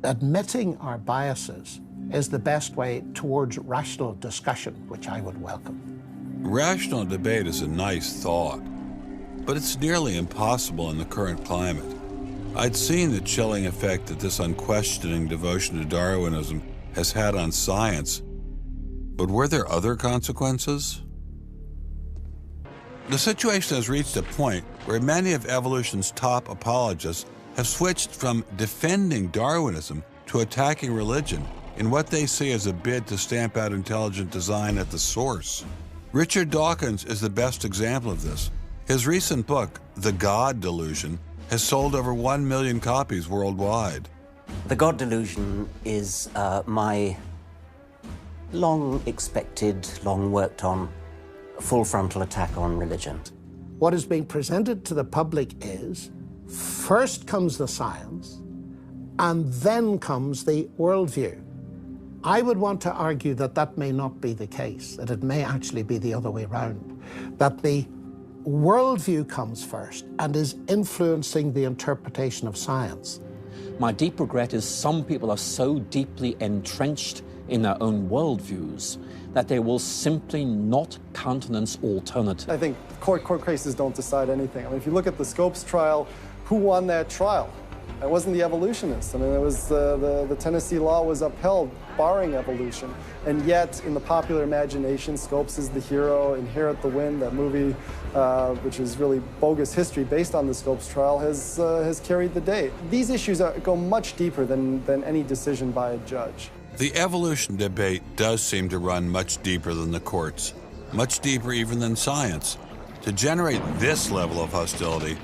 Admitting our biases is the best way towards rational discussion, which I would welcome. Rational debate is a nice thought, but it's nearly impossible in the current climate. I'd seen the chilling effect that this unquestioning devotion to Darwinism has had on science, but were there other consequences? The situation has reached a point where many of evolution's top apologists have switched from defending Darwinism to attacking religion in what they see as a bid to stamp out intelligent design at the source. Richard Dawkins is the best example of this. His recent book, The God Delusion, has sold over 1 million copies worldwide. The God Delusion is my long-expected, long-worked-on, full-frontal attack on religion. What is being presented to the public is, first comes the science, and then comes the worldview. I would want to argue that that may not be the case, that it may actually be the other way around, that the worldview comes first and is influencing the interpretation of science. My deep regret is some people are so deeply entrenched in their own worldviews that they will simply not countenance alternative. I think court cases don't decide anything. I mean, if you look at the Scopes trial, who won that trial? It wasn't the evolutionists. I mean, it was the Tennessee law was upheld, barring evolution. And yet, in the popular imagination, Scopes is the hero. Inherit the Wind, that movie, which is really bogus history based on the Scopes trial, has carried the day. These issues go much deeper than any decision by a judge. The evolution debate does seem to run much deeper than the courts, much deeper even than science. To generate this level of hostility,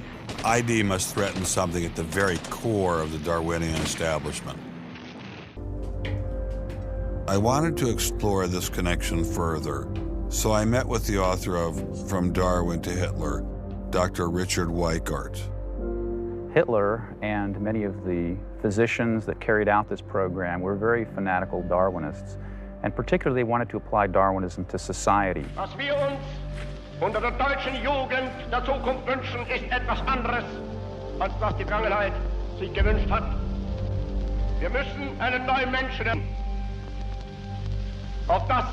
ID must threaten something at the very core of the Darwinian establishment. I wanted to explore this connection further, so I met with the author of From Darwin to Hitler, Dr. Richard Weikart. Hitler and many of the physicians that carried out this program were very fanatical Darwinists, and particularly they wanted to apply Darwinism to society. Was wir uns unter der deutschen Jugend der Zukunft wünschen, ist etwas anderes, als was die Vergangenheit sich gewünscht hat. Wir müssen einen neuen Menschen, auf das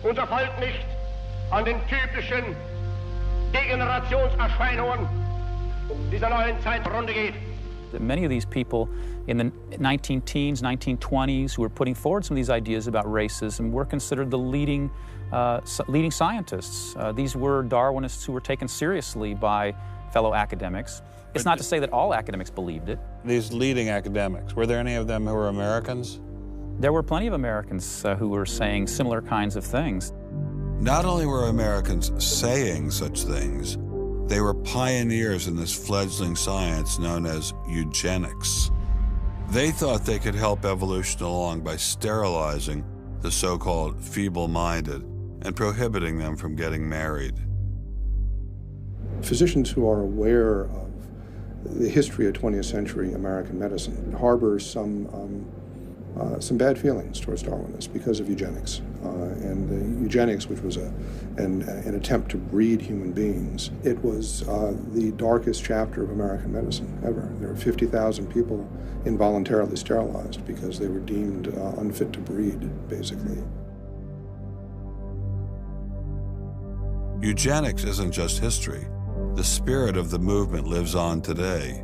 unser Volk nicht an den typischen Degenerationserscheinungen dieser neuen Zeit runde geht. Many of these people in the 19-teens, 1920s who were putting forward some of these ideas about racism were considered the leading scientists. These were Darwinists who were taken seriously by fellow academics. It's not to say that all academics believed it. These leading academics, were there any of them who were Americans? There were plenty of Americans who were saying similar kinds of things. Not only were Americans saying such things, they were pioneers in this fledgling science known as eugenics. They thought they could help evolution along by sterilizing the so-called feeble-minded and prohibiting them from getting married. Physicians who are aware of the history of 20th century American medicine harbor some bad feelings towards Darwinists because of eugenics. And eugenics, which was an attempt to breed human beings, it was the darkest chapter of American medicine ever. There were 50,000 people involuntarily sterilized because they were deemed unfit to breed, basically. Eugenics isn't just history. The spirit of the movement lives on today.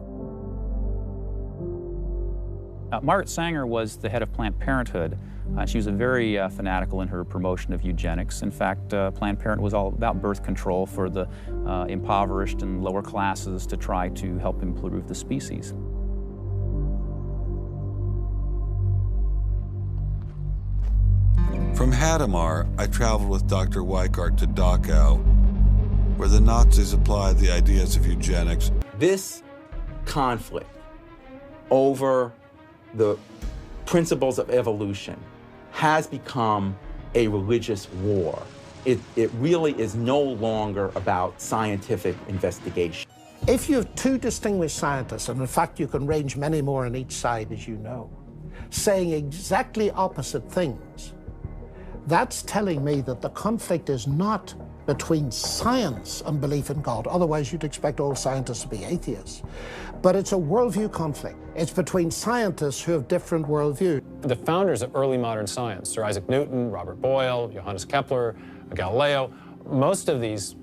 Margaret Sanger was the head of Planned Parenthood. She was very fanatical in her promotion of eugenics. In fact, Planned Parenthood was all about birth control for the impoverished and lower classes to try to help improve the species. From Hadamar, I traveled with Dr. Weikart to Dachau, where the Nazis applied the ideas of eugenics. This conflict over the principles of evolution has become a religious war. It really is no longer about scientific investigation. If you have two distinguished scientists, and in fact you can range many more on each side, as you know, saying exactly opposite things, that's telling me that the conflict is not between science and belief in God. Otherwise, you'd expect all scientists to be atheists. But it's a worldview conflict. It's between scientists who have different worldviews. The founders of early modern science, Sir Isaac Newton, Robert Boyle, Johannes Kepler, Galileo, most of these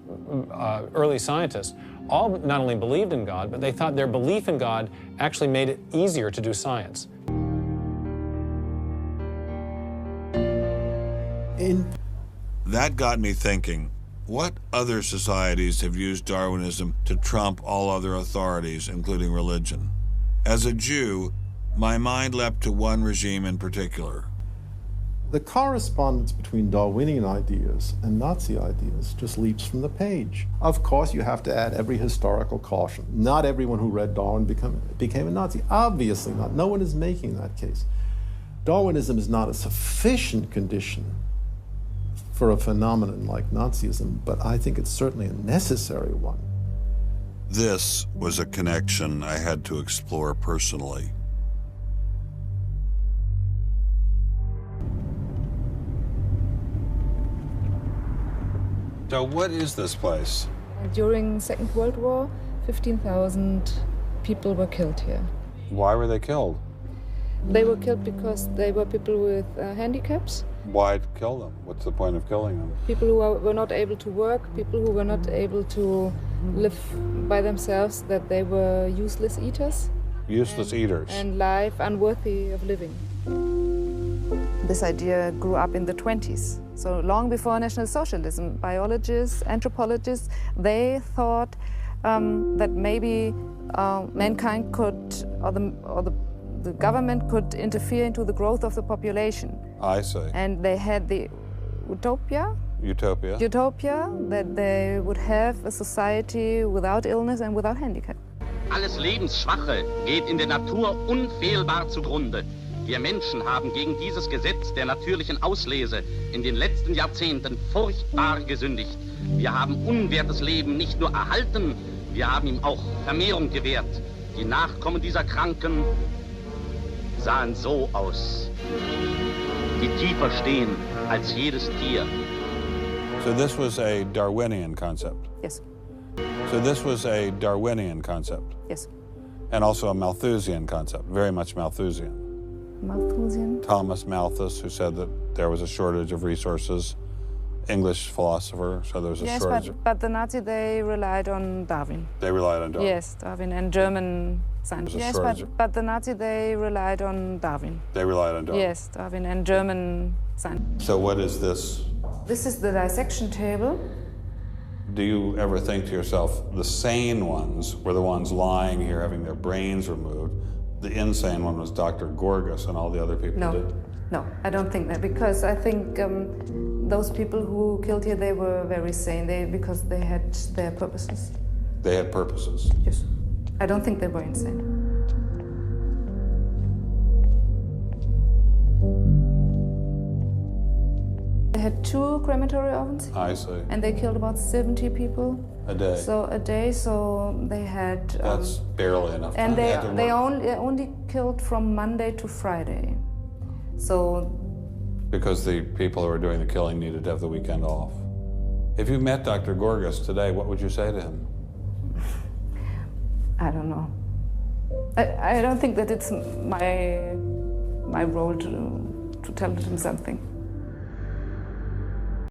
early scientists all not only believed in God, but they thought their belief in God actually made it easier to do science. That got me thinking, what other societies have used Darwinism to trump all other authorities, including religion? As a Jew, my mind leapt to one regime in particular. The correspondence between Darwinian ideas and Nazi ideas just leaps from the page. Of course, you have to add every historical caution. Not everyone who read Darwin became a Nazi. Obviously not. No one is making that case. Darwinism is not a sufficient condition for a phenomenon like Nazism, but I think it's certainly a necessary one. This was a connection I had to explore personally. So what is this place? During Second World War, 15,000 people were killed here. Why were they killed? They were killed because they were people with handicaps. Why kill them? What's the point of killing them? People who were not able to work, people who were not able to live by themselves, that they were useless eaters. Useless eaters. And life unworthy of living. This idea grew up in the 20s. So long before National Socialism, biologists, anthropologists, they thought that maybe mankind could, or the government could interfere into the growth of the population. I see. And they had the utopia, that they would have a society without illness and without handicap. Alles Lebensschwache geht in der Natur unfehlbar zugrunde. Wir Menschen haben gegen dieses Gesetz der natürlichen Auslese in den letzten Jahrzehnten furchtbar gesündigt. Wir haben unwertes Leben nicht nur erhalten, wir haben ihm auch Vermehrung gewährt. Die Nachkommen dieser Kranken sahen so aus, die tiefer stehen als jedes Tier. So this was a Darwinian concept? Yes. So this was a Darwinian concept? Yes. And also a Malthusian concept, very much Malthusian. Malthusian? Thomas Malthus, who said that there was a shortage of resources, English philosopher, so there was a shortage. Yes, but the Nazis, they relied on Darwin. They relied on Darwin? Yes, Darwin and German science. Yes, but the Nazis, they relied on Darwin. They relied on Darwin? Yes, Darwin and German science. So what is this? This is the dissection table. Do you ever think to yourself, the sane ones were the ones lying here having their brains removed? The insane one was Dr. Gorgas and all the other people did? No, I don't think that, because I think those people who killed here, they were very sane because they had their purposes. They had purposes? Yes. I don't think they were insane. They had 2 crematory ovens. I see. And they killed about 70 people. A day? So a day, so they had... That's barely enough time. And they only killed from Monday to Friday. So... Because the people who were doing the killing needed to have the weekend off. If you met Dr. Gorgas today, what would you say to him? I don't know. I don't think that it's my role to tell him something.